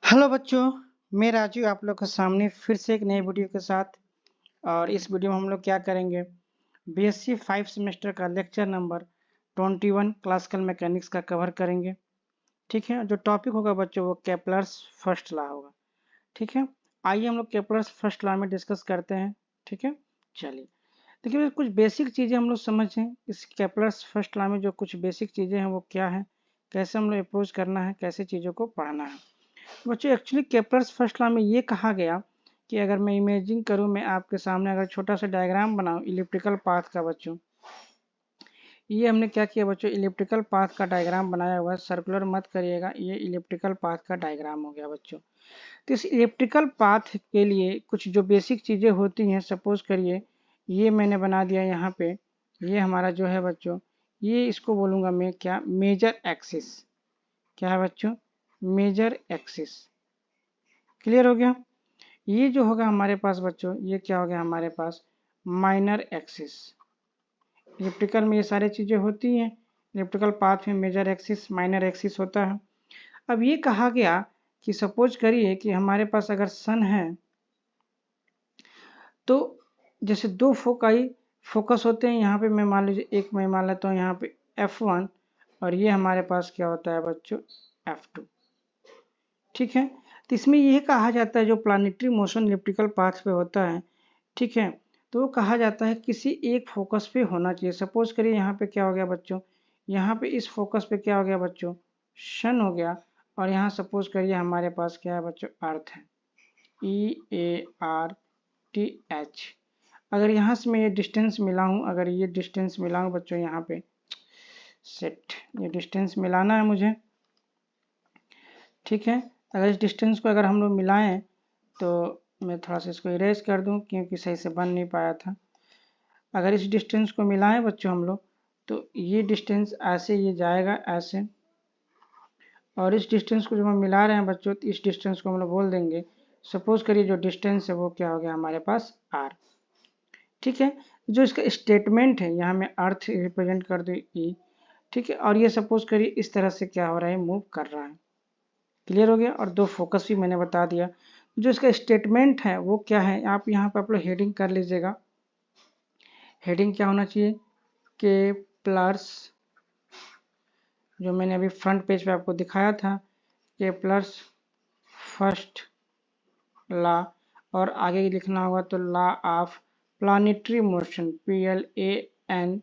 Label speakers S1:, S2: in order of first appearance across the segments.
S1: Hello बच्चों, मैं राजू आप लोग के सामने फिर से एक नए वीडियो के साथ। और इस वीडियो में हम लोग क्या करेंगे, बीएससी 5 सेमेस्टर का लेक्चर नंबर 21 क्लासिकल मैकेनिक्स का कवर करेंगे। ठीक है, जो टॉपिक होगा बच्चों वो केपलर्स फर्स्ट लॉ होगा। ठीक है, आइए हम लोग केपलर्स फर्स्ट लॉ में डिस्कस करते हैं। ठीक है, चलिए देखिए कुछ बेसिक चीज़ें हम लोग समझें। इस केपलर्स फर्स्ट लॉ में जो कुछ बेसिक चीज़ें हैं वो क्या है, कैसे हम लोग अप्रोच करना है, कैसे चीज़ों को पढ़ना है। बच्चों एक्चुअली केपलर्स फर्स्ट लॉ में ये कहा गया कि अगर मैं इमेजिंग करूं, मैं आपके सामने अगर छोटा सा डायग्राम बनाऊं इलिप्टिकल पाथ का बच्चों, ये हमने क्या किया बच्चों, इलिप्टिकल पाथ का डायग्राम बनाया हुआ है। सर्कुलर मत करिएगा, ये इलिप्टिकल पाथ का डायग्राम हो गया बच्चों। तो इस इलिप्टिकल पाथ के लिए कुछ जो बेसिक चीज़ें होती हैं, सपोज करिए ये मैंने बना दिया यहाँ पे, ये हमारा जो है बच्चों, ये इसको बोलूँगा मैं क्या, मेजर एक्सिस। क्या है बच्चों, मेजर एक्सिस। क्लियर हो गया। ये जो होगा हमारे पास बच्चों, ये क्या हो गया हमारे पास, माइनर एक्सिस। इलिप्टिकल में ये सारी चीज़ें होती हैं। इलिप्टिकल पाथ में मेजर एक्सिस माइनर एक्सिस होता है। अब ये कहा गया कि सपोज करिए कि हमारे पास अगर सन है, तो जैसे दो फोकाई फोकस होते हैं यहाँ पे, मैं मान लीजिए एक मैं मान लेता हूँ यहाँ पे F1, और ये हमारे पास क्या होता है बच्चों, F2। ठीक है, तो इसमें यह कहा जाता है जो प्लानिटरी मोशन इलिप्टिकल पाथ पे होता है, ठीक है, तो वो कहा जाता है किसी एक फोकस पे होना चाहिए। सपोज करिए यहाँ पे क्या हो गया बच्चों, यहाँ पे इस फोकस पे क्या हो गया बच्चों, सन हो गया। और यहाँ सपोज करिए हमारे पास क्या है बच्चों, अर्थ है, EARTH। अगर यहाँ से मैं ये डिस्टेंस मिलाऊँ, अगर ये डिस्टेंस मिलाऊँ बच्चों, यहाँ पे सेट, ये डिस्टेंस मिलाना है मुझे। ठीक है, अगर इस डिस्टेंस को अगर हम लोग मिलाएं, तो मैं थोड़ा सा इसको इरेज कर दूं क्योंकि सही से बन नहीं पाया था। अगर इस डिस्टेंस को मिलाएं बच्चों हम लोग, तो ये डिस्टेंस ऐसे ये जाएगा ऐसे, और इस डिस्टेंस को जब हम मिला रहे हैं बच्चों, तो इस डिस्टेंस को हम लोग बोल देंगे, सपोज करिए जो डिस्टेंस है वो क्या हो गया हमारे पास, r। ठीक है, जो इसका स्टेटमेंट है यहाँ मैं अर्थ रिप्रेजेंट कर दूँ E। ठीक है, और ये सपोज करिए इस तरह से क्या हो रहा है, मूव कर रहा है। क्लियर हो गया। और दो फोकस भी मैंने बता दिया। जो इसका स्टेटमेंट है वो क्या है, आप यहाँ पर आप लोग हेडिंग कर लीजिएगा। हेडिंग क्या होना चाहिए, के प्लस, जो मैंने अभी फ्रंट पेज पे आपको दिखाया था, के प्लस फर्स्ट लॉ, और आगे लिखना होगा तो law of planetary motion, PLANETRY,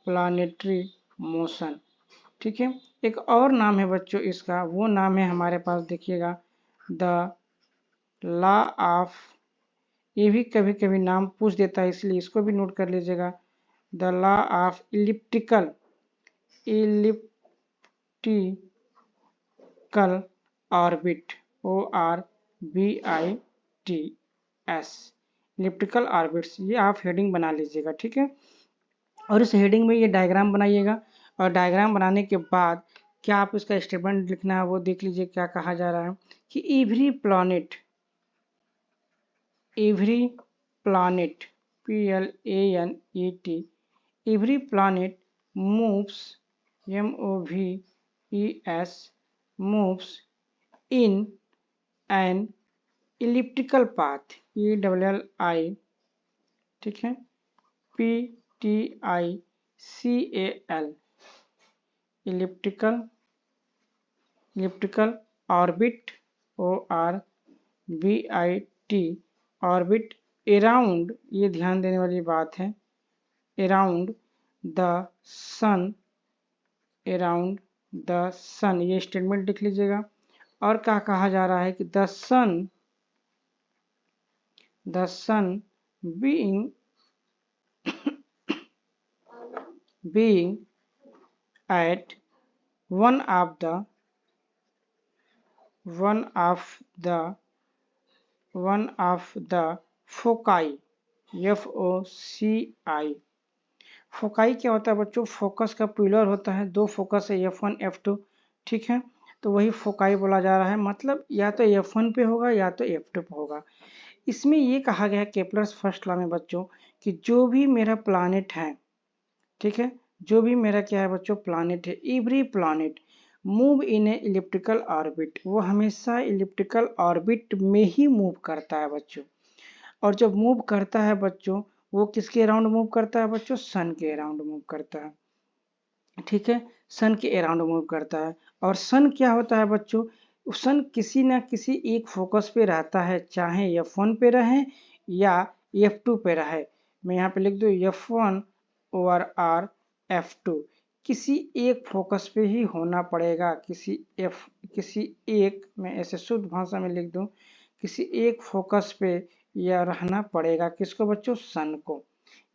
S1: planetary motion. ठीक है, एक और नाम है बच्चों इसका, वो नाम है हमारे पास देखिएगा द लॉ ऑफ, ये भी कभी कभी नाम पूछ देता है इसलिए इसको भी नोट कर लीजिएगा, the law of elliptical orbit, ORBITS, elliptical orbits. ये आप हेडिंग बना लीजिएगा। ठीक है, और इस हेडिंग में ये डायग्राम बनाइएगा, और डायग्राम बनाने के बाद क्या आप इसका स्टेटमेंट लिखना है वो देख लीजिए। क्या कहा जा रहा है कि every planet PLANET, every planet moves, MOVES, moves in an elliptical path, ELLI। ठीक है, PTICAL, elliptical orbit, ORBIT, orbit around, ये ध्यान देने वाली बात है, around the sun, around the sun, ये स्टेटमेंट लिख लीजिएगा। और क्या कहा जा रहा है कि the sun being at one of the foci, FOCI। Foci क्या होता है बच्चों, फोकस का पिलर होता है, दो फोकस है F1 F2। ठीक है, तो वही फोकाई बोला जा रहा है, मतलब या तो F1 पे होगा या तो F2 पे होगा। इसमें ये कहा गया है केपलर्स फर्स्ट लॉ में बच्चों कि जो भी मेरा प्लानिट है, ठीक है, जो भी मेरा क्या है बच्चों, प्लानिट है, every planet move in A elliptical orbit, वो हमेशा इलिप्टिकल ऑर्बिट में ही मूव करता है बच्चों। और जब मूव करता है बच्चों, वो किसके अराउंड मूव करता है बच्चों? सन के अराउंड मूव करता है। ठीक है, सन के अराउंड मूव करता है। और सन क्या होता है बच्चों? सन किसी ना किसी एक फोकस पे रहता है, चाहे F1 पे रहे या F2 पे रहे। मैं यहाँ पे लिख दूँ F1 ओवर R F2, किसी एक फोकस पे ही होना पड़ेगा। किसी एक, मैं ऐसे शुद्ध भाषा में लिख दूँ, किसी एक फोकस पे यह रहना पड़ेगा। किसको बच्चों? सन को।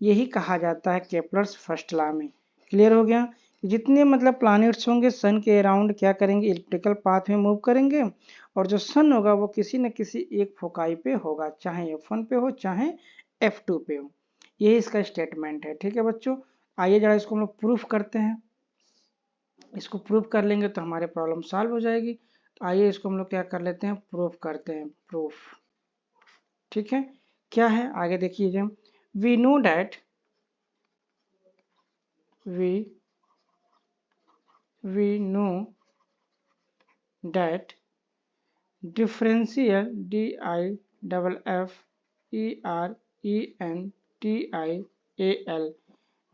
S1: यही कहा जाता है केपलर्स फर्स्ट लॉ में। क्लियर हो गया? जितने मतलब प्लैनेट्स होंगे सन के अराउंड क्या करेंगे? इलिप्टिकल पाथ में मूव करेंगे। और जो सन होगा वो किसी न किसी एक फोकाई पे होगा, चाहे F1 पे हो चाहे F2 पे हो। यही इसका स्टेटमेंट है। ठीक है बच्चों, आइए जरा इसको हम लोग प्रूफ करते हैं। इसको प्रूफ कर लेंगे तो हमारे प्रॉब्लम सॉल्व हो जाएगी। तो आइए इसको हम लोग क्या कर लेते हैं? प्रूफ करते हैं। प्रूफ, ठीक है, क्या है आगे देखिए। We know that we know that differential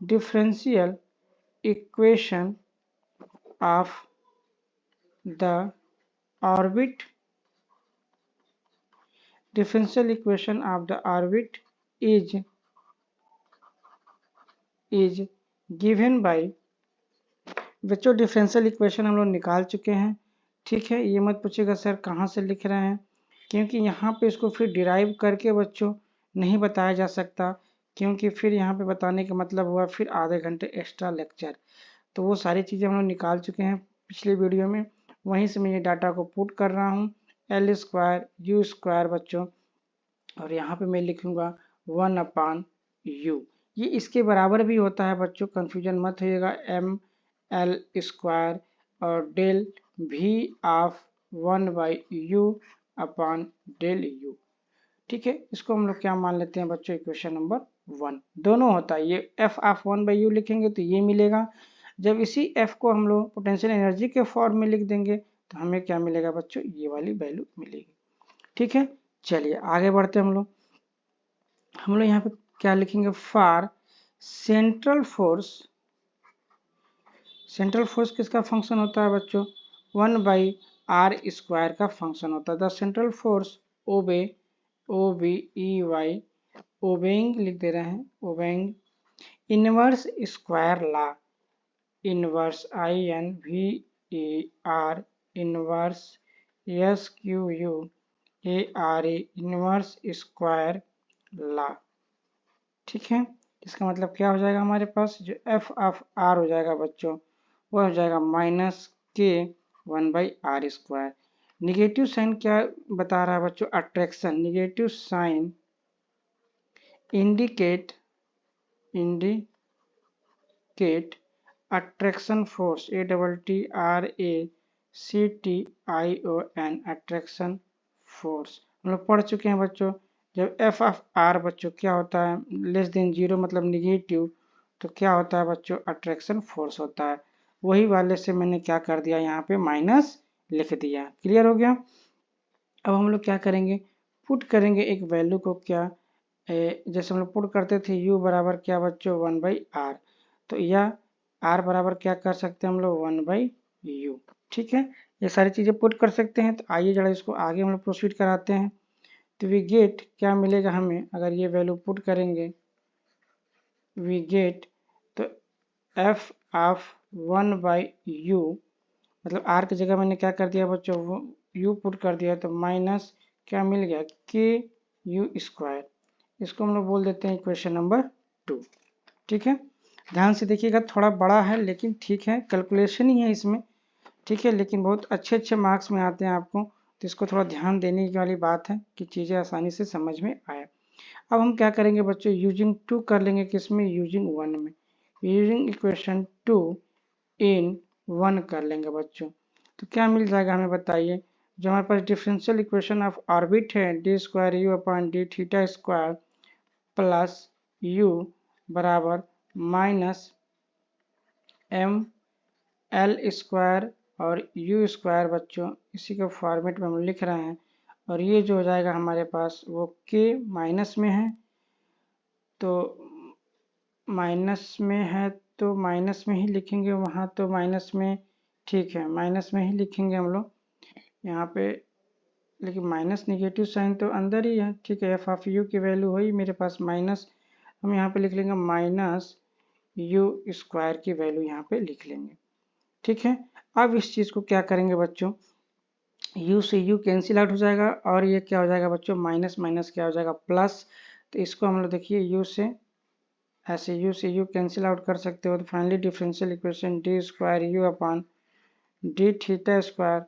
S1: differential differential equation of the orbit is given by। बच्चों डिफरेंशियल इक्वेशन हम लोग निकाल चुके हैं। ठीक है, ये मत पूछिएगा सर कहाँ से लिख रहे हैं, क्योंकि यहाँ पे इसको फिर डिराइव करके बच्चों नहीं बताया जा सकता, क्योंकि फिर यहाँ पे बताने का मतलब हुआ फिर आधे घंटे एक्स्ट्रा लेक्चर। तो वो सारी चीज़ें हम लोग निकाल चुके हैं पिछले वीडियो में, वहीं से मैं ये डाटा को पुट कर रहा हूँ। L स्क्वायर U स्क्वायर बच्चों, और यहाँ पे मैं लिखूँगा 1/U। ये इसके बराबर भी होता है बच्चों, कन्फ्यूजन मत होइएगा। ML स्क्वायर और del V of 1/U/del U। ठीक है, इसको हम लोग क्या मान लेते हैं बच्चों? इक्वेशन नंबर 1 दोनों होता है। ये F ऑफ 1/U लिखेंगे तो ये मिलेगा। जब इसी F को हम लोग पोटेंशियल एनर्जी के फॉर्म में लिख देंगे तो हमें क्या मिलेगा बच्चों? ये वाली वैल्यू मिलेगी। ठीक है, चलिए आगे बढ़ते हैं हम लोग। यहाँ पे क्या लिखेंगे? For central force. Central force किसका फंक्शन होता है बच्चों? 1/R स्क्वायर का फंक्शन होता है। The central force OBEY, obeying लिख दे रहे हैं, obeying inverse square law, inverse INVER inverse SQUARE inverse square law. ठीक है, इसका मतलब क्या हो जाएगा? हमारे पास जो F ऑफ R हो जाएगा बच्चों, वह हो जाएगा -K 1/R square. Negative sign क्या बता रहा है बच्चों? Attraction. Negative sign indicate attraction force, ATTRACTION attraction force. हम लोग पढ़ चुके हैं बच्चों। जब F ऑफ R बच्चों क्या होता है? <0 मतलब निगेटिव, तो क्या होता है बच्चों? अट्रैक्शन फोर्स होता है। वही वाले से मैंने क्या कर दिया? यहाँ पे माइनस लिख दिया। क्लियर हो गया? अब हम लोग क्या करेंगे? पुट करेंगे एक वैल्यू को। क्या जैसे हम लोग पुट करते थे U बराबर क्या बच्चों? 1/R। तो यह R बराबर क्या कर सकते हैं हम लोग? 1/U। ठीक है, ये सारी चीज़ें पुट कर सकते हैं। तो आइए जरा इसको आगे हम लोग प्रोसीड कराते हैं। तो वी गेट क्या मिलेगा हमें अगर ये वैल्यू पुट करेंगे? वी गेट तो F ऑफ 1/U, मतलब R की जगह मैंने क्या कर दिया बच्चों? वो U पुट कर दिया, तो माइनस क्या मिल गया? KU square. इसको हम लोग बोल देते हैं इक्वेशन नंबर 2। ठीक है, ध्यान से देखिएगा, थोड़ा बड़ा है लेकिन ठीक है, कैलकुलेशन ही है इसमें। ठीक है, लेकिन बहुत अच्छे मार्क्स में आते हैं आपको, तो इसको थोड़ा ध्यान देने वाली बात है कि चीज़ें आसानी से समझ में आए। अब हम क्या करेंगे बच्चों? यूजिंग 2 कर लेंगे। किसमें? यूजिंग 1 में। यूजिंग इक्वेशन 2 इन 1 कर लेंगे बच्चों। तो क्या मिल जाएगा हमें बताइए? जो हमारे पास डिफरेंशियल इक्वेशन ऑफ ऑर्बिट है d²U/d² प्लस U बराबर -ML² और यू स्क्वायर बच्चों इसी के फॉर्मेट में हम लिख रहे हैं। और ये जो हो जाएगा हमारे पास वो के माइनस में है, तो माइनस में है तो माइनस में ही लिखेंगे वहाँ, तो माइनस में ठीक है, माइनस में ही लिखेंगे हम लोग यहाँ पे। लेकिन माइनस निगेटिव साइन तो अंदर ही है, ठीक है। एफ ऑफ यू की वैल्यू हुई मेरे पास माइनस, हम यहाँ पे लिख लेंगे माइनस यू स्क्वायर की वैल्यू यहाँ पे लिख लेंगे, ठीक है। अब इस चीज़ को क्या करेंगे बच्चों, u से u कैंसिल आउट हो जाएगा और ये क्या हो जाएगा बच्चों, माइनस माइनस क्या हो जाएगा प्लस। तो इसको हम लोग देखिए u से ऐसे u से u कैंसिल आउट कर सकते हो, तो finally differential equation D square you upon D theta square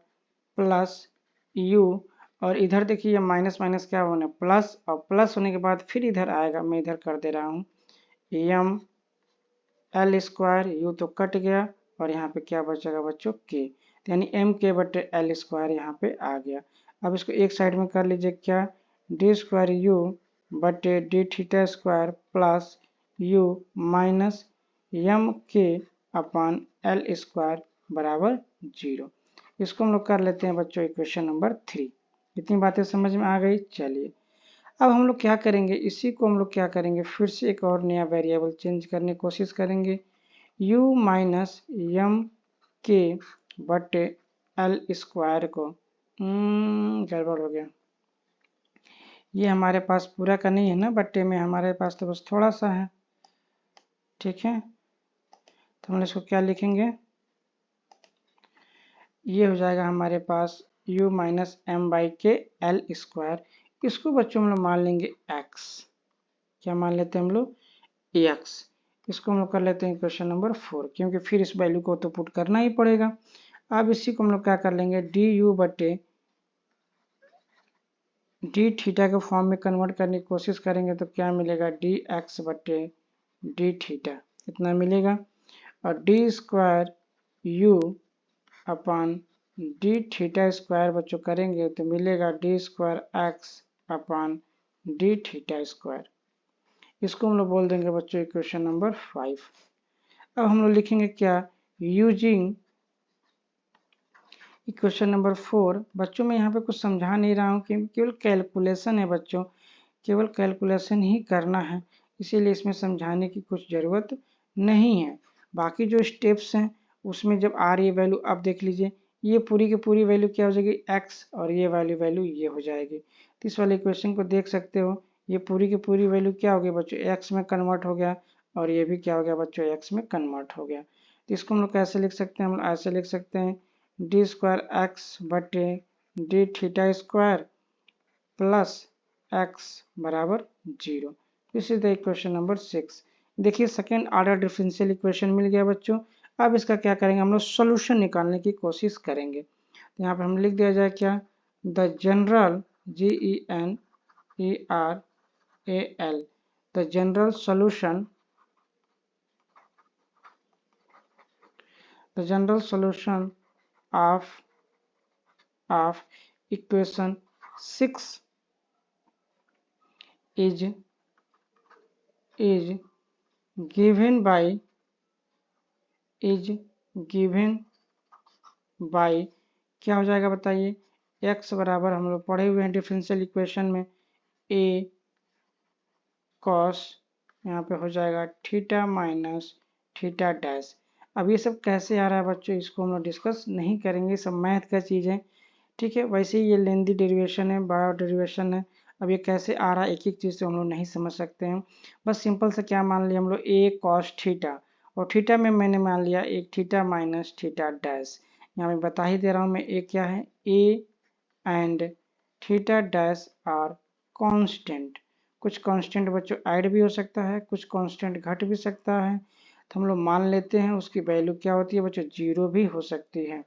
S1: plus u, और इधर देखिए माइनस माइनस क्या होना प्लस, और प्लस होने के बाद फिर इधर आएगा, मैं इधर कर दे रहा हूँ एम एल स्क्वायर, यू तो कट गया और यहाँ पे क्या बचेगा बच्चों के, यानी एम के बटे एल स्क्वायर यहाँ पे आ गया। अब इसको एक साइड में कर लीजिए, क्या डी स्क्वायर यू बटे D theta square plus U minus M के अपान एल स्क्वायर बराबर 0। इसको हम लोग कर लेते हैं बच्चों इक्वेशन नंबर 3। इतनी बातें समझ में आ गई। चलिए अब हम लोग क्या करेंगे, इसी को हम लोग क्या करेंगे, फिर से एक और नया वेरिएबल चेंज करने की कोशिश करेंगे। u माइनस एम के बटे एल स्क्वायर को, गड़बड़ हो गया, ये हमारे पास पूरा का नहीं है ना बट्टे में, हमारे पास तो बस थोड़ा सा है, ठीक है। तो हम इसको क्या लिखेंगे, ये हो जाएगा हमारे पास u माइनस एम बाई के एल स्क्वायर। इसको बच्चों हम लोग मान लेंगे x, क्या मान लेते हैं हम लोग x। इसको हम लोग कर लेते हैं क्वेश्चन नंबर 4, क्योंकि फिर इस वैल्यू को तो पुट करना ही पड़ेगा। अब इसी को हम लोग क्या कर लेंगे, डी यू बटे डी थीटा के फॉर्म में कन्वर्ट करने की कोशिश करेंगे तो क्या मिलेगा, डी एक्स बटे डी थीटा इतना मिलेगा, और D square you upon D theta square बच्चों करेंगे तो मिलेगा डी स्क्वायर एक्स अपान डी थीटा स्क्वायर। इसको हम लोग बोल देंगे बच्चों इक्वेशन नंबर 5। अब हम लोग लिखेंगे क्या, यूजिंग इक्वेशन नंबर 4। बच्चों मैं यहाँ पे कुछ समझा नहीं रहा हूँ कि केवल कैलकुलेशन है बच्चों, केवल कैलकुलेशन ही करना है, इसीलिए इसमें समझाने की कुछ ज़रूरत नहीं है। बाकी जो स्टेप्स हैं उसमें जब आ रही है वैल्यू, अब देख लीजिए ये पूरी की पूरी वैल्यू क्या हो जाएगी x, और ये वैल्यू ये हो जाएगी। तो इस वाले इक्वेशन को देख सकते हो, ये पूरी की पूरी वैल्यू क्या हो गई बच्चों, x में कन्वर्ट हो गया, और ये भी क्या हो गया बच्चों x में कन्वर्ट हो गया। तो इसको हम लोग कैसे लिख सकते हैं, हम लोग ऐसे लिख सकते हैं डी स्क्वायर एक्स बटे D theta square plus x बराबर 0। This is the equation number 6। देखिए सेकेंड ऑर्डर डिफरेंशियल इक्वेशन मिल गया बच्चों। अब इसका क्या करेंगे, हम लोग सोल्यूशन निकालने की कोशिश करेंगे। तो यहाँ पर हम लिख दिया जाए क्या, the general GENERAL the general solution, the general solution of equation 6 is given by क्या हो जाएगा बताइए, x बराबर हम लोग पढ़े हुए हैं डिफरेंशियल इक्वेशन में a cos, यहाँ पे हो जाएगा थीटा माइनस थीटा डैश। अब ये सब कैसे आ रहा है बच्चों, इसको हम लोग डिस्कस नहीं करेंगे, सब मैथ का चीज़ है, ठीक है। वैसे ही ये लेंदी डेरिवेशन है, बड़ा डेरिवेशन है। अब ये कैसे आ रहा है एक एक चीज़ से हम लोग नहीं समझ सकते हैं, बस सिंपल से क्या मान लिया हम लोग a cos थीटा, और थीटा में मैंने मान लिया एक थीटा माइनस थीटा डैश। यहाँ मैं बता ही दे रहा हूँ मैं a क्या है, a and theta dash R constant. कुछ कांस्टेंट बच्चों ऐड भी हो सकता है, कुछ कांस्टेंट घट भी सकता है, तो हम लोग मान लेते हैं उसकी वैल्यू क्या होती है बच्चों, 0 भी हो सकती है।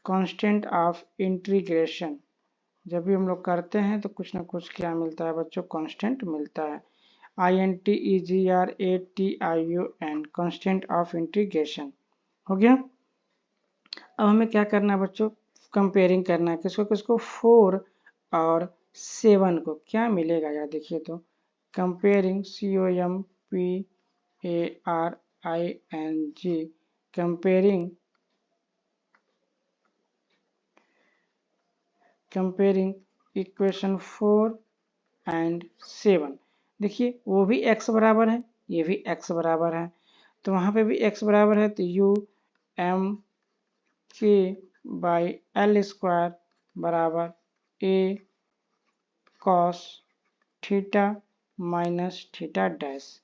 S1: कांस्टेंट ऑफ इंटीग्रेशन जब भी हम लोग करते हैं तो कुछ ना कुछ क्या मिलता है बच्चों, कांस्टेंट मिलता है, INTEGRATION कांस्टेंट ऑफ इंटीग्रेशन हो गया। अब हमें क्या करना है बच्चों, कंपेयरिंग करना है, किसको किसको, 4 और 7 को, क्या मिलेगा यार देखिए तो, comparing COMPARING comparing comparing equation 4 and 7। देखिए वो भी x बराबर है, ये भी x बराबर है, तो वहाँ पे भी x बराबर है, तो u m k by L square बराबर a cos theta minus theta dash.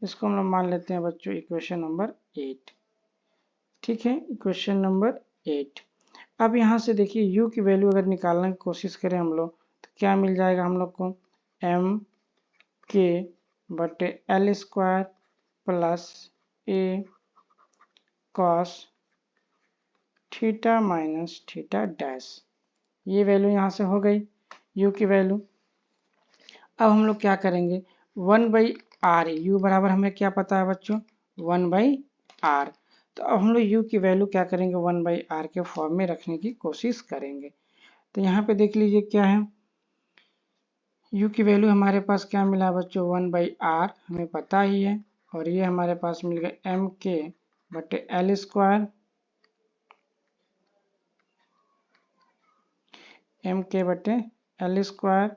S1: इसको हम लोग मान लेते हैं बच्चों इक्वेशन नंबर 8। ठीक है, इक्वेशन नंबर 8। अब यहाँ से देखिए u की वैल्यू अगर निकालने की कोशिश करें हम लोग तो क्या मिल जाएगा हम लोग को, m k बटे L square plus a cos theta minus theta dash. ये वैल्यू यहाँ से हो गई u की वैल्यू। अब हम लोग क्या करेंगे, 1/r, u बराबर हमें क्या पता है बच्चों, 1/r। तो अब हम लोग u की वैल्यू क्या करेंगे, 1/r के फॉर्म में रखने की कोशिश करेंगे। तो यहाँ पे देख लीजिए क्या है, u की वैल्यू हमारे पास क्या मिला बच्चों, 1/r हमें पता ही है, और ये हमारे पास मिल गया एम के बटे एल स्क्वायर, एम के बटे एल स्क्वायर।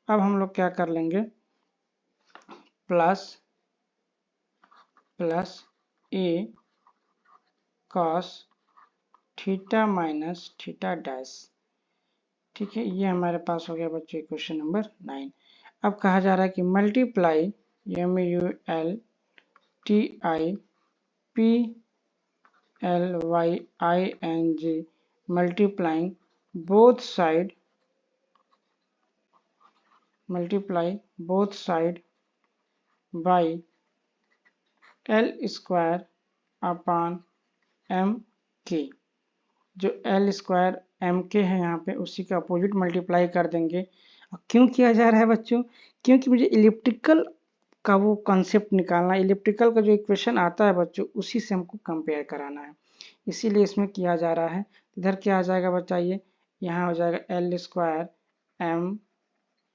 S1: अब हम लोग क्या कर लेंगे, plus a cos theta minus theta dash. ठीक है, ये हमारे पास हो गया बच्चों इक्वेशन नंबर 9। अब कहा जा रहा है कि multiply multiplying multiplying both side by L square upon M के। जो एल स्क्वायर एम के है यहाँ पे उसी का अपोजिट मल्टीप्लाई कर देंगे। क्यों किया जा रहा है बच्चों, क्योंकि मुझे इलिप्टिकल का वो कॉन्सेप्ट निकालना है, इलिप्टिकल का जो इक्वेशन आता है बच्चों उसी से हमको कंपेयर कराना है, इसीलिए इसमें किया जा रहा है। इधर क्या आ जाएगा बताइए, यहाँ हो जाएगा एल स्क्वायर एम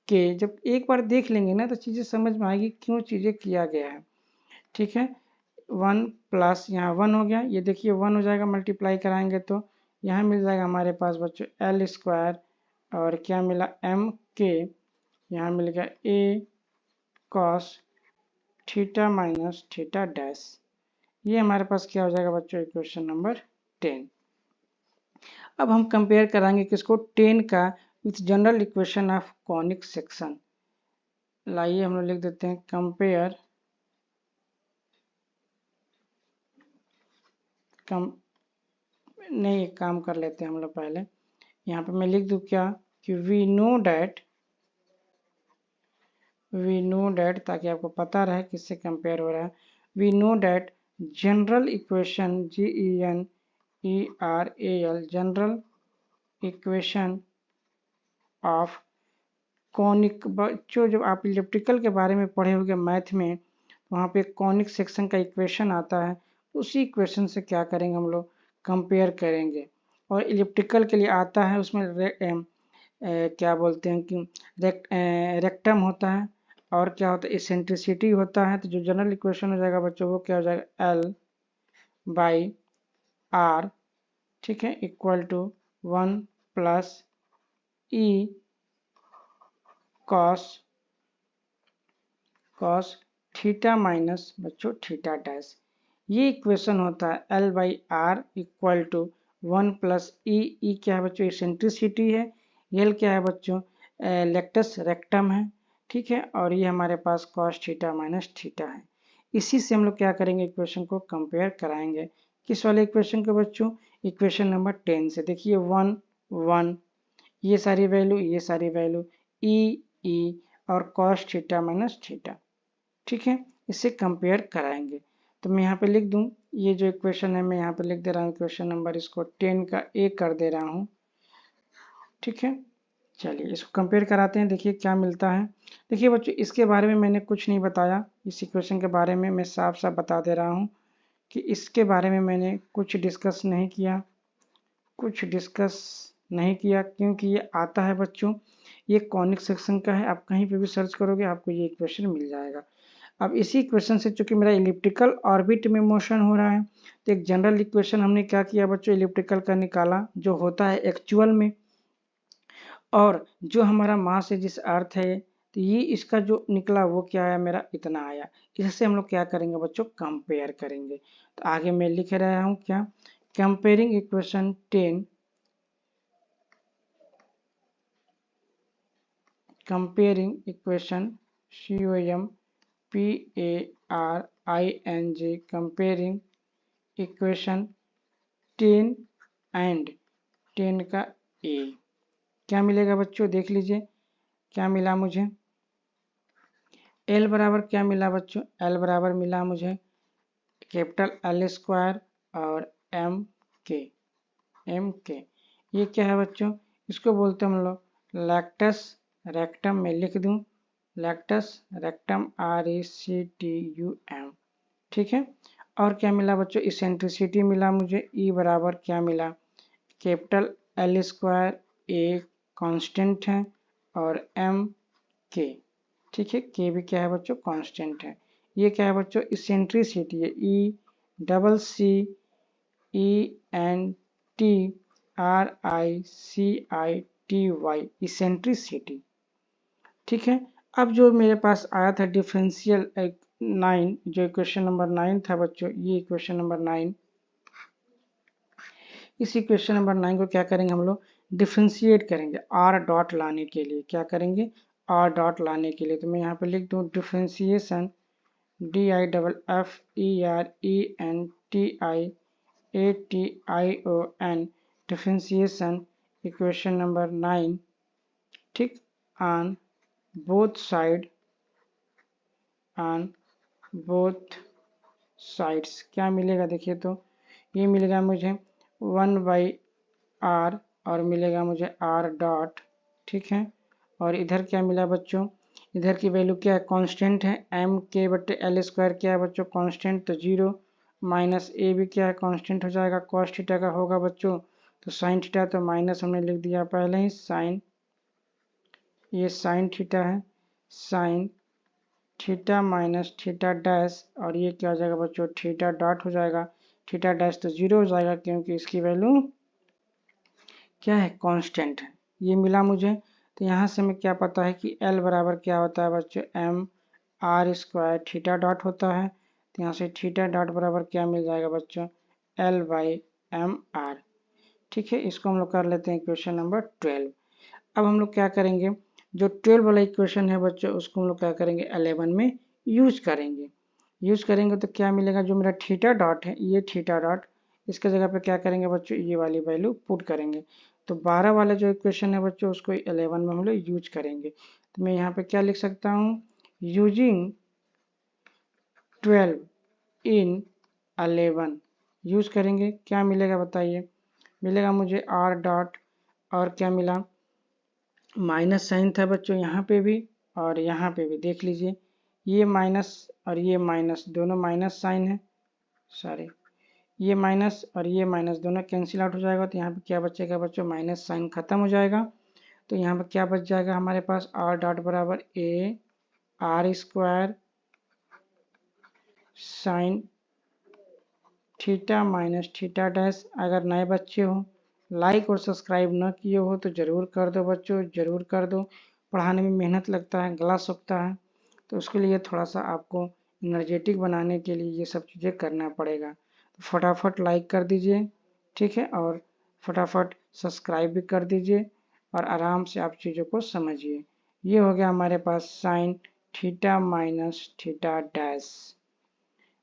S1: के। जब एक बार देख लेंगे ना तो चीज़ें समझ में आएगी क्यों चीज़ें किया गया है। ठीक है, 1 प्लस यहाँ 1 हो गया, ये देखिए 1 हो जाएगा, मल्टीप्लाई कराएंगे तो यहाँ मिल जाएगा हमारे पास बच्चों एल स्क्वायर, और क्या मिला एम के, यहाँ मिल गया a cos theta minus theta dash. ये हमारे पास क्या हो जाएगा बच्चों इक्वेशन नंबर 10। अब हम कंपेयर कराएंगे किसको, 10 का with general equation of conic section. लाइए हम लोग लिख देते हैं कंपेयर नहीं, एक काम कर लेते हैं हम लोग पहले, यहाँ पे मैं लिख दूँ क्या कि वी नो डैट, ताकि आपको पता रहे किससे कंपेयर हो रहा है। We know that general equation GENERAL general equation of conic. बच्चों जब आप इलिप्टिकल के बारे में पढ़े होंगे मैथ में, तो वहाँ पे कॉनिक सेक्शन का इक्वेशन आता है, उसी इक्वेशन से क्या करेंगे हम लोग कंपेयर करेंगे। और इलिप्टिकल के लिए आता है उसमें क्या बोलते हैं कि रेक्टम होता है, और क्या होता है इसेंट्रिसिटी होता है। तो जो जनरल इक्वेशन हो जाएगा बच्चों वो क्या हो जाएगा L/R, ठीक है, equal to 1 plus E cos theta minus बच्चों थीटा डैश। ये इक्वेशन होता है L/R इक्वल टू 1 प्लस ई क्या है बच्चों इसेंट्रिसिटी है, एल क्या है बच्चों लेक्टस रेक्टम है। ठीक है, और ये हमारे पास कॉस थीटा माइनस थीटा है। इसी से हम लोग क्या करेंगे इक्वेशन को कंपेयर कराएंगे। किस वाले इक्वेशन को बच्चों, इक्वेशन नंबर 10 से। देखिए 1 1 ये सारी वैल्यू ई और कॉस थीटा माइनस थीटा। ठीक है, इससे कंपेयर कराएंगे। तो मैं यहाँ पे लिख दूँ, ये जो इक्वेशन है मैं यहाँ पे लिख दे रहा हूँ इक्वेशन नंबर, इसको 10 का ए कर दे रहा हूँ। ठीक है, चलिए इसको कंपेयर कराते हैं, देखिए क्या मिलता है। देखिए बच्चों इसके बारे में मैंने कुछ नहीं बताया, इस इक्वेशन के बारे में मैं साफ साफ बता दे रहा हूँ कि इसके बारे में मैंने कुछ डिस्कस नहीं किया, क्योंकि ये आता है बच्चों, ये कॉनिक सेक्शन का है। आप कहीं पे भी सर्च करोगे आपको ये इक्वेशन मिल जाएगा। अब इसी इक्वेशन से चूंकि मेरा इलिप्टिकल ऑर्बिट में मोशन हो रहा है, तो एक जनरल इक्वेशन हमने क्या किया बच्चों इलिप्टिकल का निकाला, जो होता है एक्चुअल में, और जो हमारा मास है जिस अर्थ है, तो ये इसका जो निकला वो क्या आया, मेरा इतना आया। इससे हम लोग क्या करेंगे बच्चों, कंपेयर करेंगे। तो आगे मैं लिख रहा हूँ क्या, comparing equation 10, comparing equation COMPARING, comparing equation 10 and 10 का ए। क्या मिलेगा बच्चों, देख लीजिए क्या मिला मुझे। एल बराबर क्या मिला बच्चों, एल बराबर मिला मुझे कैपिटल एल स्क्वायर और एम के। ये क्या है बच्चों, इसको बोलते हैं हम लोग लैक्टस रेक्टम में लिख दूं, लैक्टस रेक्टम RECTUM, ठीक है। और क्या मिला बच्चों, इसेंट्रिसिटी मिला मुझे, ई बराबर क्या मिला, capital L square, a constant है और एम के, ठीक है, के भी क्या है बच्चों, कांस्टेंट है। ये क्या है बच्चों, इसेंट्रिसिटी है, ECENTRICITY, इसेंट्रिसिटी, ठीक है। अब जो मेरे पास आया था डिफरेंशियल 9, जो इक्वेशन नंबर 9 था बच्चों, ये इक्वेशन नंबर 9, इस इक्वेशन नंबर 9 को क्या करेंगे हम लोग, डिफ्रेंशिएट करेंगे आर डॉट लाने के लिए। क्या करेंगे, आर डॉट लाने के लिए। तो मैं यहाँ पे लिख दूँ differentiation DIFFERENTIATION, differentiation equation number 9, ठीक, ऑन बोथ साइड्स क्या मिलेगा, देखिए तो ये मिलेगा मुझे 1/r और मिलेगा मुझे r डॉट, ठीक है। और इधर क्या मिला बच्चों, इधर की वैल्यू क्या है, कांस्टेंट है, m k बटे एल स्क्वायर क्या है बच्चों, कांस्टेंट, तो 0 माइनस ए भी क्या है, कांस्टेंट हो जाएगा, कॉस थीटा का होगा बच्चों, तो साइन थीटा तो माइनस हमने लिख दिया पहले ही, साइन, ये साइन थीटा है, sign theta minus theta dash, और ये क्या हो जाएगा बच्चों, थीटा डॉट हो जाएगा, थीटा डैश तो 0 हो जाएगा क्योंकि इसकी वैल्यू क्या है, कांस्टेंट है। ये मिला मुझे। तो यहाँ से हमें क्या पता है कि L बराबर क्या होता है बच्चों, MR² थीटा डॉट होता है। तो यहाँ से थीटा डॉट बराबर क्या मिल जाएगा बच्चों, L/MR, ठीक है। इसको हम लोग कर लेते हैं इक्वेशन नंबर 12। अब हम लोग क्या करेंगे, जो 12 वाला इक्वेशन है बच्चों, उसको हम लोग क्या करेंगे 11 में यूज करेंगे तो क्या मिलेगा, जो मेरा थीटा डॉट है, ये थीटा डॉट, इसके जगह पे क्या करेंगे बच्चों, ये वाली वैल्यू पुट करेंगे। तो 12 वाला जो इक्वेशन है बच्चों, उसको 11 में हम लोग यूज करेंगे। तो मैं यहाँ पे क्या लिख सकता हूँ, यूजिंग 12 इन 11 यूज करेंगे, क्या मिलेगा बताइए, मिलेगा मुझे r डॉट, और क्या मिला, माइनस साइन था बच्चों यहाँ पे भी और यहाँ पे भी, देख लीजिए ये माइनस और ये माइनस, दोनों माइनस साइन है, सॉरी, ये माइनस और ये माइनस दोनों कैंसिल आउट हो जाएगा। तो यहाँ पे क्या बचेगा बच्चों, माइनस साइन खत्म हो जाएगा। तो यहाँ पे क्या बच जाएगा हमारे पास, r डॉट बराबर AR² sign theta minus theta dash. अगर नए बच्चे हो, लाइक और सब्सक्राइब न किए हो तो ज़रूर कर दो बच्चों, ज़रूर कर दो। पढ़ाने में मेहनत लगता है, गला सूखता है, तो उसके लिए थोड़ा सा आपको एनर्जेटिक बनाने के लिए ये सब चीज़ें करना पड़ेगा। तो फटाफट लाइक कर दीजिए, ठीक है, और फटाफट सब्सक्राइब भी कर दीजिए और आराम से आप चीज़ों को समझिए। ये हो गया हमारे पास sine theta minus theta dash.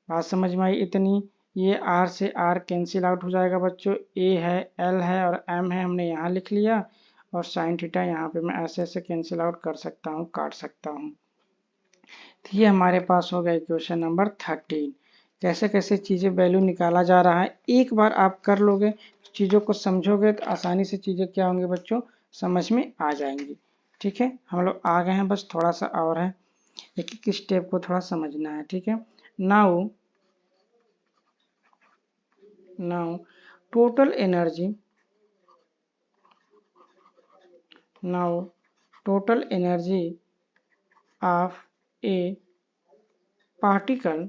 S1: बात समझ में आई इतनी। ये r से r कैंसिल आउट हो जाएगा बच्चों, a है, l है और m है, हमने यहाँ लिख लिया, और साइन थीटा यहाँ पे मैं ऐसे ऐसे कैंसिल आउट कर सकता हूँ, काट सकता हूँ। तो ये हमारे पास हो गया इक्वेशन नंबर 13। कैसे कैसे चीज़ें वैल्यू निकाला जा रहा है, एक बार आप कर लोगे, चीज़ों को समझोगे तो आसानी से चीज़ें क्या होंगी बच्चों, समझ में आ जाएंगी। ठीक है, हम लोग आ गए हैं, बस थोड़ा सा और है, एक एक स्टेप को थोड़ा समझना है। ठीक है, now total energy of a particle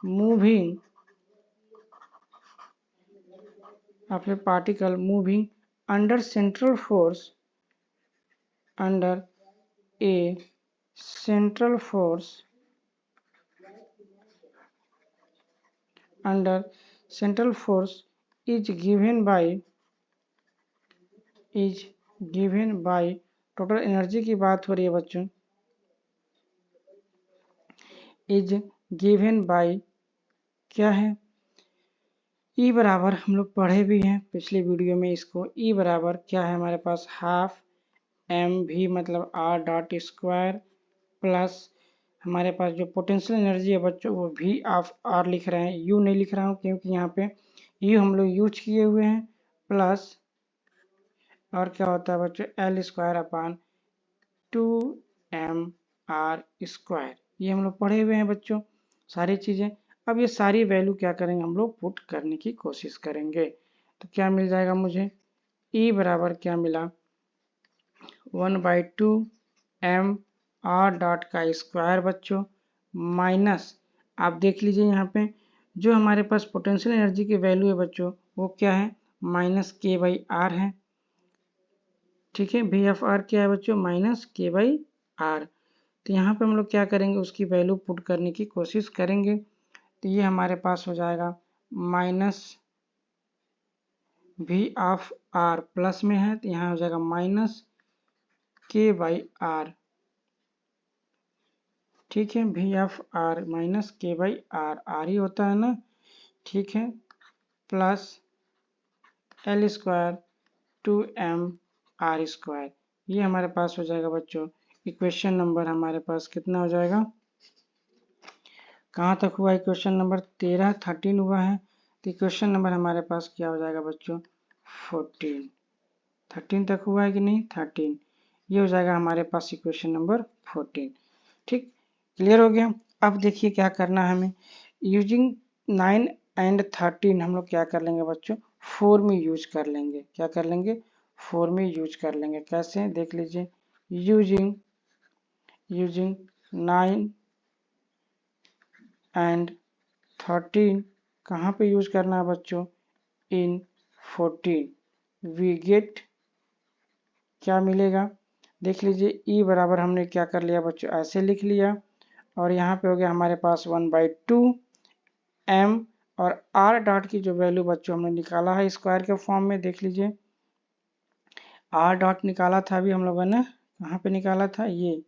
S1: moving of A particle moving under central force, under A central force, under central force is given by total energy की बात हो रही है बच्चों, इज गिवन बाय क्या है, E बराबर हम लोग पढ़े भी हैं पिछले वीडियो में इसको, E बराबर क्या है हमारे पास हाफ mv मतलब r डॉट स्क्वायर प्लस हमारे पास जो पोटेंशियल एनर्जी है बच्चों वो v ऑफ r लिख रहे हैं, u नहीं लिख रहा हूँ क्योंकि यहाँ पे u हम लोग यूज किए हुए हैं, प्लस और क्या होता है बच्चों एल स्क्वायर अपान 2m r स्क्वायर, ये हम लोग पढ़े हुए हैं बच्चों सारी चीज़ें। अब ये सारी वैल्यू क्या करेंगे हम लोग पुट करने की कोशिश करेंगे, तो क्या मिल जाएगा मुझे, E बराबर क्या मिला 1/2 m r डॉट का स्क्वायर बच्चों, माइनस आप देख लीजिए यहाँ पे जो हमारे पास पोटेंशियल एनर्जी की वैल्यू है बच्चों वो क्या है -k/r है, ठीक है, v ऑफ r क्या है बच्चों -k/r, तो यहाँ पे हम लोग क्या करेंगे उसकी वैल्यू पुट करने की कोशिश करेंगे, तो ये हमारे पास हो जाएगा minus v of r plus में है तो यहाँ हो जाएगा -k/r, ठीक है, v of r -k/r, r ही होता है ना, ठीक है, plus L square 2m r square, ये हमारे पास हो जाएगा बच्चों इक्वेशन नंबर हमारे पास कितना हो जाएगा, कहाँ तक हुआ इक्वेशन नंबर 13 हुआ है, तो इक्वेशन नंबर हमारे पास क्या हो जाएगा बच्चों 13 तक हुआ है कि नहीं 13, ये हो जाएगा हमारे पास इक्वेशन नंबर 14, ठीक, क्लियर हो गया। अब देखिए क्या करना है हमें, यूजिंग 9 एंड 13 हम लोग क्या कर लेंगे बच्चों 4 में यूज कर लेंगे, क्या कर लेंगे 4 में यूज कर लेंगे, कैसे देख लीजिए, यूजिंग 9 एंड 13 कहाँ पे यूज करना है बच्चों इन 14 वी गेट क्या मिलेगा, देख लीजिए E बराबर हमने क्या कर लिया बच्चों ऐसे लिख लिया, और यहाँ पे हो गया हमारे पास 1/2 m और r डॉट की जो वैल्यू बच्चों हमने निकाला है स्क्वायर के फॉर्म में, देख लीजिए r डॉट निकाला था अभी हम लोगों ने, कहाँ पे निकाला था ये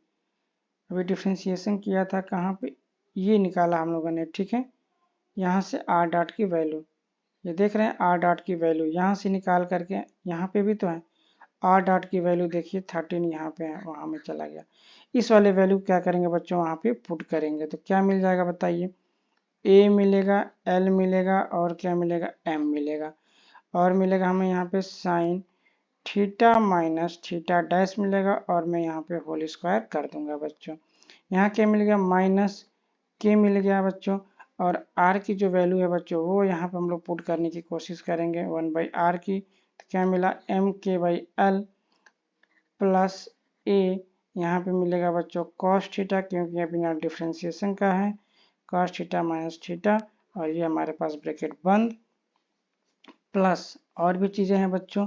S1: अभी डिफ्रेंशिएशन किया था कहाँ पे, ये निकाला हम लोगों ने, ठीक है, यहाँ से r डॉट की वैल्यू ये देख रहे हैं r डॉट की वैल्यू यहाँ से निकाल करके यहाँ पे भी तो है r डॉट की वैल्यू देखिए 13 यहाँ पे है वहाँ में चला गया, इस वाले वैल्यू क्या करेंगे बच्चों वहाँ पे पुट करेंगे, तो क्या मिल जाएगा बताइए, a मिलेगा l मिलेगा और क्या मिलेगा m मिलेगा, और मिलेगा हमें यहाँ पे sign theta minus theta dash मिलेगा, और मैं यहाँ पे होल स्क्वायर कर दूंगा बच्चों, यहाँ क्या मिल गया माइनस के मिल गया बच्चों, और r की जो वैल्यू है बच्चों वो यहाँ पे हम लोग पुट करने की कोशिश करेंगे 1/r की, तो क्या मिला mk/l प्लस a, यहाँ पे मिलेगा बच्चों cos थीटा क्योंकि यहाँ बिना डिफ्रेंशिएशन का है, cos थीटा माइनस थीटा, और ये हमारे पास ब्रैकेट बंद, प्लस और भी चीज़ें हैं बच्चों,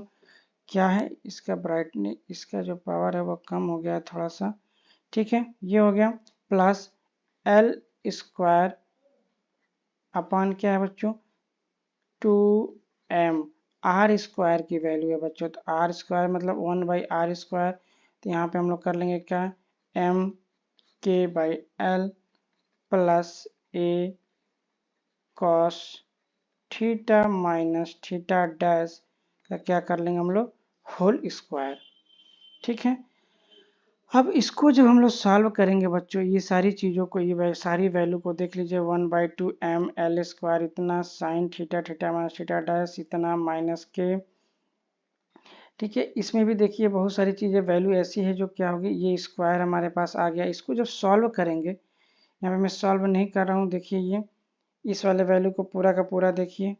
S1: क्या है इसका ब्राइटनेस इसका जो पावर है वो कम हो गया थोड़ा सा, ठीक है, ये हो गया, प्लस एल स्क्वायर अपान क्या है बच्चों 2m r स्क्वायर की वैल्यू है बच्चों, तो r स्क्वायर मतलब 1/r स्क्वायर, तो यहाँ पे हम लोग कर लेंगे क्या mk/l plus a cos theta minus theta dash का क्या कर लेंगे हम लोग होल स्क्वायर, ठीक है। अब इसको जब हम लोग सॉल्व करेंगे बच्चों ये सारी चीज़ों को ये सारी वैल्यू को देख लीजिए 1/2 m/l स्क्वायर इतना sine theta theta minus theta dash इतना माइनस के, ठीक है, इसमें भी देखिए बहुत सारी चीज़ें वैल्यू ऐसी है जो क्या होगी ये स्क्वायर हमारे पास आ गया, इसको जब सॉल्व करेंगे यहाँ पे मैं सॉल्व नहीं कर रहा हूँ, देखिए ये इस वाले वैल्यू को पूरा का पूरा देखिए,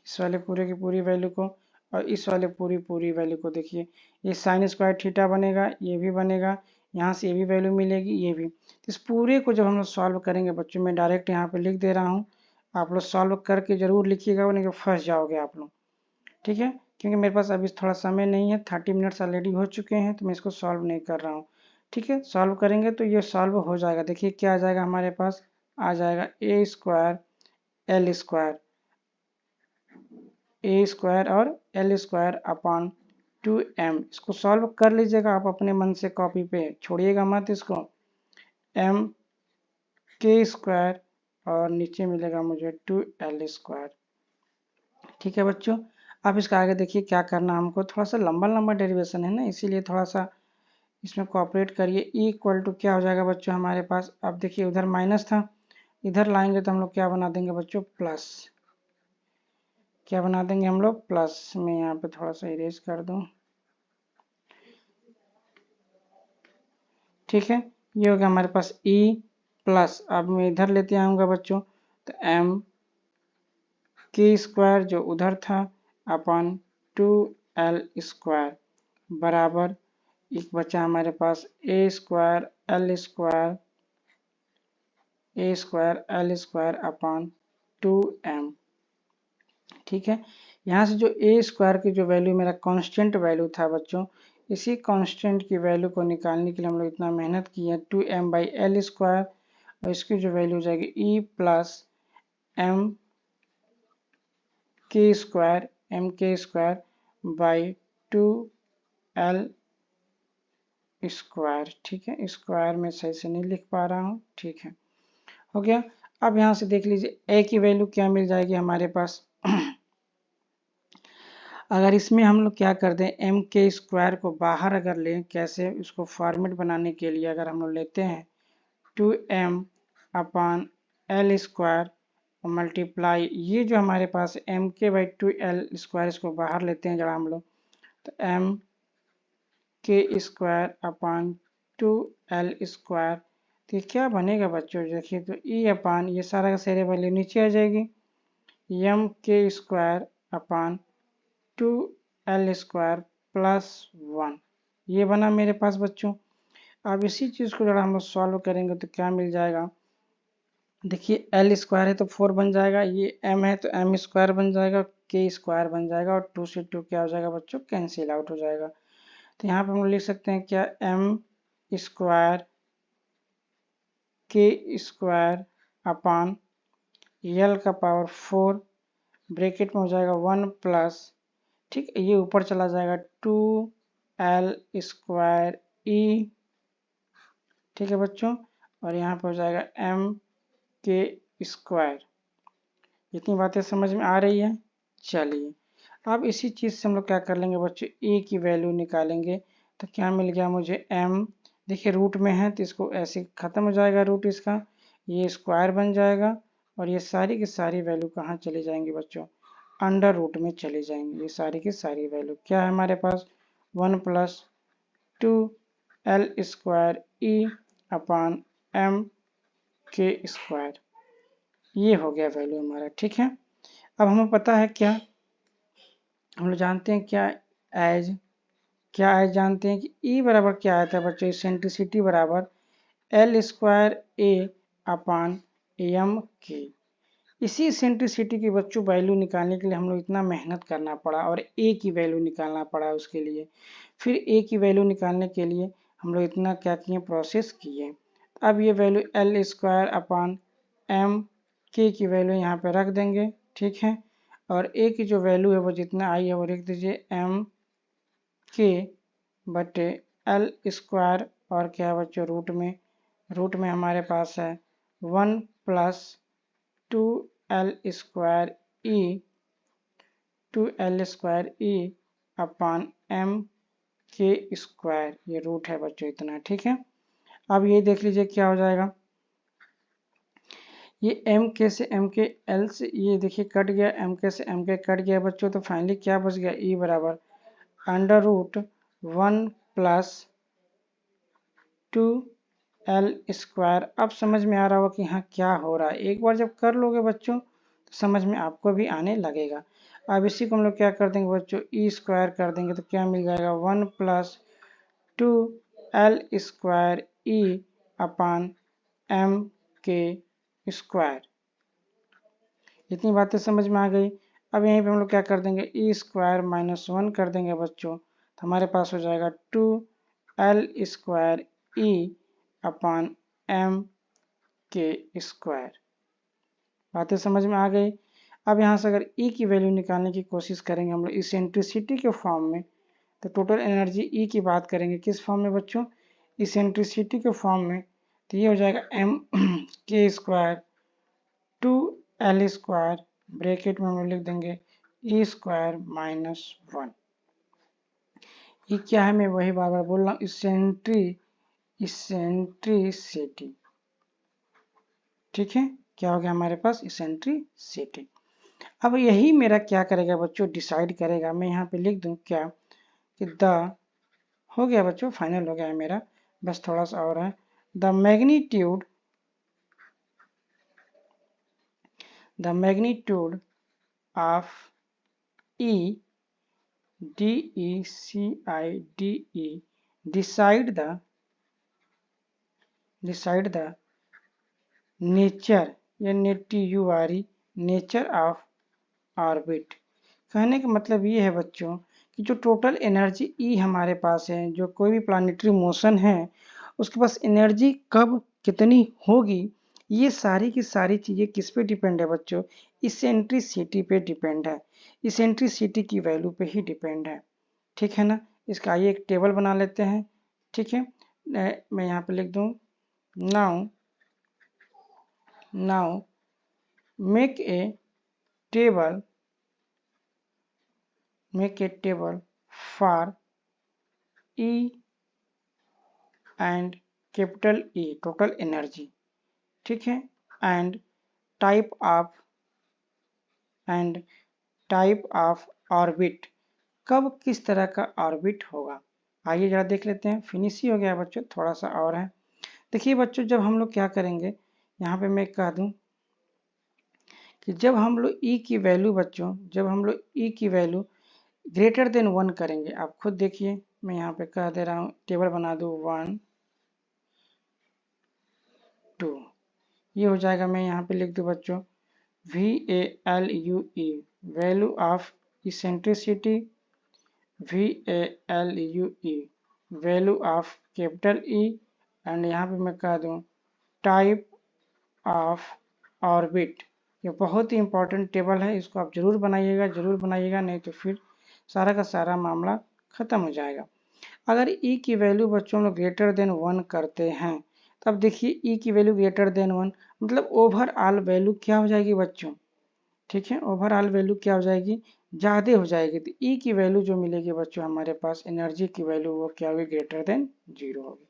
S1: इस वाले पूरे की पूरी वैल्यू को और इस वाले पूरी वैल्यू को देखिए, ये साइन स्क्वायर थीटा बनेगा, ये भी बनेगा, यहाँ से ये भी वैल्यू मिलेगी ये भी, तो इस पूरे को जब हम लोग सॉल्व करेंगे बच्चों मैं डायरेक्ट यहाँ पे लिख दे रहा हूँ, आप लोग सॉल्व करके जरूर लिखिएगा नहीं तो फंस जाओगे आप लोग, ठीक है, क्योंकि मेरे पास अभी थोड़ा समय नहीं है, 30 मिनट्स ऑलरेडी हो चुके हैं, तो मैं इसको सॉल्व नहीं कर रहा हूँ। ठीक है, सॉल्व करेंगे तो ये सॉल्व हो जाएगा। देखिए क्या आ जाएगा हमारे पास, आ जाएगा ए स्क्वायर एल स्क्वायर, ए स्क्वायर और एल स्क्वायर अपॉन 2m। इसको सॉल्व कर लीजिएगा आप अपने मन से, कॉपी पे छोड़िएगा मत इसको। m के स्क्वायर और नीचे मिलेगा मुझे 2l स्क्वायर। ठीक है बच्चों, अब इसका आगे देखिए क्या करना हमको, थोड़ा सा लंबा लंबा डेरिवेशन है ना, इसीलिए थोड़ा सा इसमें कोऑपरेट करिए। ई इक्वल टू क्या हो जाएगा बच्चों हमारे पास, अब देखिए उधर माइनस था, इधर लाएंगे तो हम लोग क्या बना देंगे बच्चों, प्लस। क्या बना देंगे हम लोग, प्लस। मैं यहाँ पे थोड़ा सा इरेज कर दूं। ठीक है, ये हो गया हमारे पास ई प्लस। अब मैं इधर लेते आऊंगा बच्चों, तो एम के स्क्वायर जो उधर था अपन 2l स्क्वायर बराबर एक बचा हमारे पास a square l square upon 2m। ठीक है, यहाँ से जो ए स्क्वायर की जो वैल्यू मेरा कांस्टेंट वैल्यू था बच्चों, इसी कांस्टेंट की वैल्यू को निकालने के लिए हम लोग इतना मेहनत किए, 2m/l स्क्वायर, और इसकी जो वैल्यू हो जाएगी ई प्लस एम के स्क्वायर बाई 2l स्क्वायर। ठीक है, स्क्वायर में सही से नहीं लिख पा रहा हूँ। ठीक है, हो गया। अब यहाँ से देख लीजिए ए की वैल्यू क्या मिल जाएगी हमारे पास। अगर इसमें हम लोग क्या कर दें, एम के स्क्वायर को बाहर अगर लें, कैसे उसको फॉर्मेट बनाने के लिए अगर हम लोग लेते हैं 2m अपान एल स्क्वायर मल्टीप्लाई, ये जो हमारे पास एम के बाई 2l स्क्वायर, इसको बाहर लेते हैं जरा हम लोग, तो एम के स्क्वायर अपान 2l स्क्वायर, तो ये क्या बनेगा बच्चों, देखिए तो ई अपान ये सारा का सारे वैल्यू नीचे आ जाएगी, एम के square upon 2l square plus 1, ये बना मेरे पास बच्चों। अब इसी चीज़ को जरा हम लोग सॉल्व करेंगे तो क्या मिल जाएगा, देखिए एल स्क्वायर है तो 4 बन जाएगा, ये एम है तो एम स्क्वायर बन जाएगा, के स्क्वायर बन जाएगा, और 2 से 2 क्या हो जाएगा बच्चों, कैंसिल आउट हो जाएगा। तो यहाँ पे हम लिख सकते हैं क्या, एम स्क्वायर के स्क्वायर अपान एल का पावर 4 ब्रैकेट में हो जाएगा 1 प्लस, ठीक है, ये ऊपर चला जाएगा 2l स्क्वायर ई। ठीक है बच्चों, और यहाँ पे हो जाएगा एम के स्क्वायर। इतनी बातें समझ में आ रही है। चलिए, अब इसी चीज़ से हम लोग क्या कर लेंगे बच्चों, ए की वैल्यू निकालेंगे, तो क्या मिल गया मुझे, एम, देखिए रूट में है तो इसको ऐसे ख़त्म हो जाएगा रूट इसका, ये स्क्वायर बन जाएगा, और ये सारी की सारी वैल्यू कहाँ चली जाएंगी बच्चों, अंडर रूट में चली जाएंगी। ये सारी की सारी वैल्यू क्या है हमारे पास, 1 प्लस 2l स्क्वायर ई अपान एम के स्क्वायर, ये हो गया वैल्यू हमारा। ठीक है, अब हमें पता है क्या, हम लोग जानते हैं क्या एज जानते हैं कि ई बराबर क्या आता है बच्चों, इसेंट्रिसिटी बराबर एल स्क्वायर ए अपान एम के। इसी इसेंट्रिसिटी की बच्चों वैल्यू निकालने के लिए हम लोग इतना मेहनत करना पड़ा, और ए की वैल्यू निकालना पड़ा उसके लिए। फिर ए की वैल्यू निकालने के लिए हम लोग इतना क्या किए, प्रोसेस किए। अब ये value L square upon M के की वैल्यू यहाँ पे रख देंगे। ठीक है, और ए की जो वैल्यू है वो जितना आई है वो लिख दीजिए, एम के बटे एल स्क्वायर, और क्या है बच्चों रूट में हमारे पास है 1 प्लस 2l स्क्वायर ई अपान एम के स्क्वायर, ये रूट है बच्चों इतना। ठीक है, अब ये देख लीजिए क्या हो जाएगा, ये एम के से एम के एल से ये देखिए कट गया, एम के से एम के कट गया बच्चों, तो फाइनली क्या बच गया, ई बराबर under root 1 plus 2l square. अब समझ में आ रहा होगा कि हाँ क्या हो रहा है, एक बार जब कर लोगे बच्चों तो समझ में आपको भी आने लगेगा। अब इसी को हम लोग क्या कर देंगे बच्चों, ई स्क्वायर कर देंगे, तो क्या मिल जाएगा, 1 प्लस 2l स्क्वायर ई अपान एम के स्क्वायर। इतनी बातें समझ में आ गई। अब यहीं पे हम लोग क्या कर देंगे, ई स्क्वायर माइनस 1 कर देंगे बच्चों, तो हमारे पास हो जाएगा 2l square E upon M के स्क्वायर। बातें समझ में आ गई। अब यहाँ से अगर ई की वैल्यू निकालने की कोशिश करेंगे हम लोग इसेंट्रिसिटी के फॉर्म में, तो टोटल एनर्जी ई की बात करेंगे किस फॉर्म में बच्चों, इसेंट्रिसिटी के फॉर्म में, तो ये हो जाएगा एम के स्क्वायर 2l स्क्वायर ब्रैकेट में हम लोग लिख देंगे ई स्क्वायर माइनस 1। ये क्या है, मैं वही बार बार बोल रहा हूँ, इसेंट्रिसिटी। ठीक है, क्या हो गया हमारे पास, इसेंट्रिसिटी। अब यही मेरा क्या करेगा बच्चों, डिसाइड करेगा। मैं यहाँ पे लिख दूं क्या कि द, हो गया बच्चों, फाइनल हो गया है मेरा, बस थोड़ा सा और है। The magnitude of E DECIDE decide the nature, या NATURE, नेचर ऑफ ऑर्बिट। कहने का मतलब ये है बच्चों कि जो टोटल एनर्जी ई हमारे पास है, जो कोई भी प्लानिटरी मोशन है उसके पास एनर्जी कब कितनी होगी, ये सारी की सारी चीज़ें किस पे डिपेंड है बच्चों, इसेंट्रिसिटी पे डिपेंड है, इसेंट्रिसिटी की वैल्यू पे ही डिपेंड है। ठीक है ना, इसका आइए एक टेबल बना लेते हैं। ठीक है, मैं यहाँ पे लिख दूँ, now make a table for E and capital E total energy। ठीक है, and type of orbit, कब किस तरह का ऑर्बिट होगा। आइए जरा देख लेते हैं। फिनिश ही हो गया बच्चों, थोड़ा सा और है। देखिए बच्चों, जब हम लोग क्या करेंगे, यहाँ पे मैं कह दूं कि जब हम लोग ई की वैल्यू बच्चों, जब हम लोग ई की वैल्यू ग्रेटर देन 1 करेंगे, आप खुद देखिए, मैं यहाँ पे कह दे रहा हूँ, टेबल बना दूँ 1 2, ये हो जाएगा। मैं यहाँ पे लिख दूँ बच्चों VALUE value of eccentricity, VALUE value of capital E, and यहाँ पे मैं कह दूँ टाइप ऑफ ऑर्बिट। ये बहुत ही इंपॉर्टेंट टेबल है, इसको आप जरूर बनाइएगा, नहीं तो फिर सारा का सारा मामला खत्म हो जाएगा। अगर ई की वैल्यू बच्चों लोग ग्रेटर देन 1 करते हैं, तब देखिए ई की वैल्यू ग्रेटर देन 1 मतलब ओवरऑल वैल्यू क्या हो जाएगी बच्चों। ठीक है, ओवरऑल वैल्यू क्या हो जाएगी, ज़्यादा हो जाएगी। तो ई की वैल्यू जो मिलेगी बच्चों हमारे पास, एनर्जी की वैल्यू, वो क्या होगी, ग्रेटर देन 0 होगी।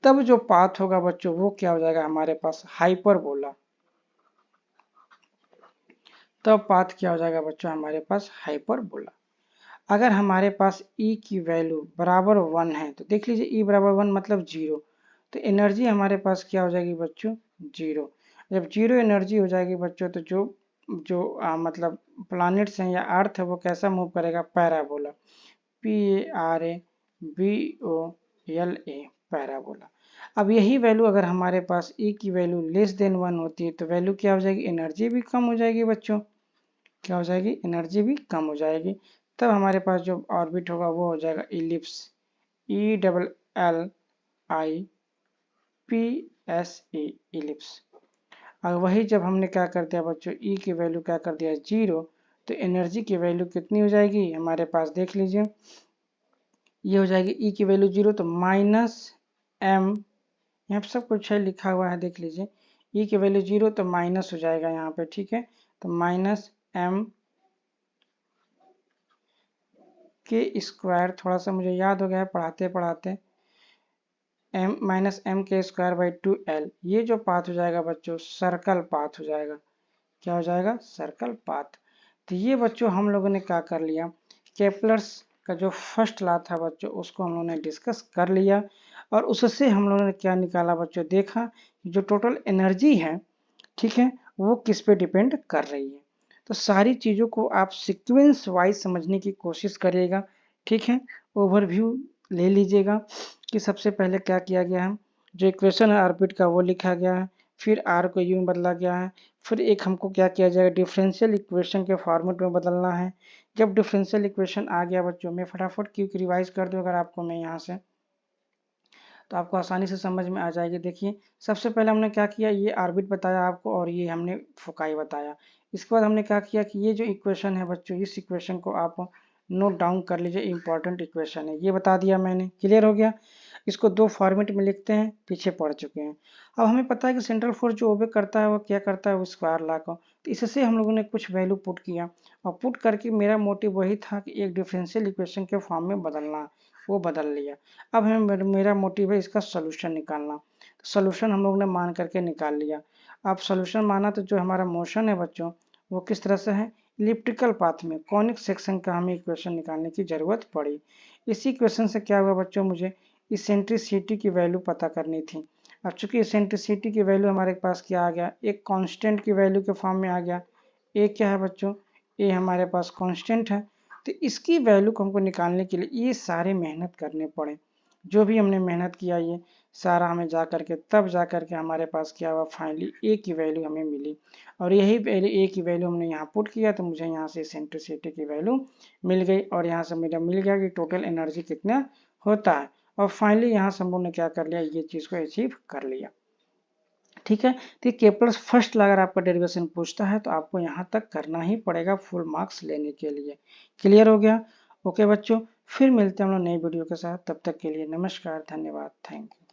S1: तब जो पाथ होगा बच्चों वो क्या हो जाएगा हमारे पास, हाइपरबोला। तब पाथ क्या हो जाएगा बच्चों हमारे पास, हाइपरबोला। अगर हमारे पास E की वैल्यू बराबर 1 है, तो देख लीजिए E बराबर 1 मतलब 0, तो एनर्जी हमारे पास क्या हो जाएगी बच्चों, 0। जब 0 एनर्जी हो जाएगी बच्चों, तो जो मतलब प्लैनेट्स हैं या अर्थ है वो कैसा मूव करेगा, पैराबोला, PARABOLA, पैराबोला। अब यही वैल्यू अगर हमारे पास E की वैल्यू लेस देन 1 होती है, तो वैल्यू क्या हो जाएगी, एनर्जी भी कम हो जाएगी बच्चों, क्या हो जाएगी, एनर्जी भी कम हो जाएगी। तब हमारे पास जो ऑर्बिट होगा वो हो जाएगा इलिप्स, ELLIPSE, इलिप्स। और वही जब हमने क्या कर दिया बच्चों, ई की वैल्यू क्या कर दिया 0, तो एनर्जी की वैल्यू कितनी हो जाएगी हमारे पास, देख लीजिए, ये हो जाएगी ई की वैल्यू 0, तो माइनस एम, यहाँ पे सब कुछ है लिखा हुआ है, देख लीजिए, ई की वैल्यू 0 तो माइनस हो जाएगा यहाँ पे। ठीक है, तो माइनस एम के स्क्वायर, थोड़ा सा मुझे याद हो गया है पढ़ाते पढ़ाते, एम माइनस एम के स्क्वायर बाई 2l। ये जो पाथ हो जाएगा बच्चों, सर्कल पाथ हो जाएगा। क्या हो जाएगा, सर्कल पाथ। तो ये बच्चों हम लोगों ने क्या कर लिया, केपलर्स का जो फर्स्ट लॉ था बच्चों उसको हम लोगों ने डिस्कस कर लिया, और उससे हम लोगों ने क्या निकाला बच्चों, देखा जो टोटल एनर्जी है, ठीक है, वो किस पे डिपेंड कर रही है। तो सारी चीज़ों को आप सीक्वेंस वाइज समझने की कोशिश करिएगा। ठीक है, ओवरव्यू ले लीजिएगा कि सबसे पहले क्या किया गया है, जो इक्वेशन है ऑर्बिट का वो लिखा गया है, फिर आर को यू में बदला गया है। फिर एक हमको क्या किया जाएगा, डिफरेंशियल इक्वेशन के फॉर्मेट में बदलना है। जब डिफरेंशियल इक्वेशन आ गया बच्चों, मैं फटाफट क्विक रिवाइज कर दूं अगर आपको मैं यहाँ से, तो आपको आसानी से समझ में आ जाएगी। देखिए सबसे पहले हमने क्या किया, ये ऑर्बिट बताया आपको और ये हमने फोकाई बताया। इसके बाद हमने क्या किया कि ये जो इक्वेशन है बच्चों, इस इक्वेशन को आप नोट डाउन कर लीजिए, इंपॉर्टेंट इक्वेशन है, ये बता दिया मैंने। क्लियर हो गया। इसको दो फॉर्मेट में लिखते हैं, पीछे पढ़ चुके हैं। अब हमें पता है कि सेंट्रल फोर्स जो ओबे करता है वो क्या करता है, वो स्क्वायर लॉ को, तो इससे हम लोगों ने कुछ वैल्यू पुट किया और पुट करके मेरा मोटिव वही था कि एक डिफरेंशियल इक्वेशन के फॉर्म में बदलना, वो बदल लिया। अब हमें, मेरा मोटिव है इसका सोल्यूशन निकालना, तो सोल्यूशन हम लोग ने मान करके निकाल लिया। अब सोल्यूशन माना तो जो हमारा मोशन है बच्चों, वो किस तरह से है, इलिप्टिकल पाथ में कॉनिक सेक्शन का हमें इक्वेशन निकालने की जरूरत पड़ी। इसी इक्वेशन से क्या हुआ बच्चों, मुझे इसेंट्रिसिटी की वैल्यू पता करनी थी। अब चूंकि इसेंट्रिसिटी की वैल्यू हमारे पास क्या आ गया, एक कांस्टेंट की वैल्यू के फॉर्म में आ गया। ए क्या है बच्चों, ए हमारे पास कांस्टेंट है। तो इसकी वैल्यू को हमको निकालने के लिए ये सारे मेहनत करने पड़े। जो भी हमने मेहनत किया ये सारा हमें जा करके, तब जा करके हमारे पास क्या हुआ, फाइनली ए की वैल्यू हमें मिली। और यही पहले ए की वैल्यू हमने यहाँ पुट किया, तो मुझे यहाँ से इसेंट्रिसिटी की वैल्यू मिल गई और यहाँ से मेरा मिल गया कि टोटल एनर्जी कितना होता है। और फाइनली यहाँ से हम लोग ने क्या कर लिया, ये चीज़ को अचीव कर लिया। ठीक है, तो केपलर्स फर्स्ट अगर आपका डेरिवेशन पूछता है तो आपको यहाँ तक करना ही पड़ेगा फुल मार्क्स लेने के लिए। क्लियर हो गया। ओके बच्चों, फिर मिलते हैं हम लोग नई वीडियो के साथ, तब तक के लिए नमस्कार, धन्यवाद, थैंक यू।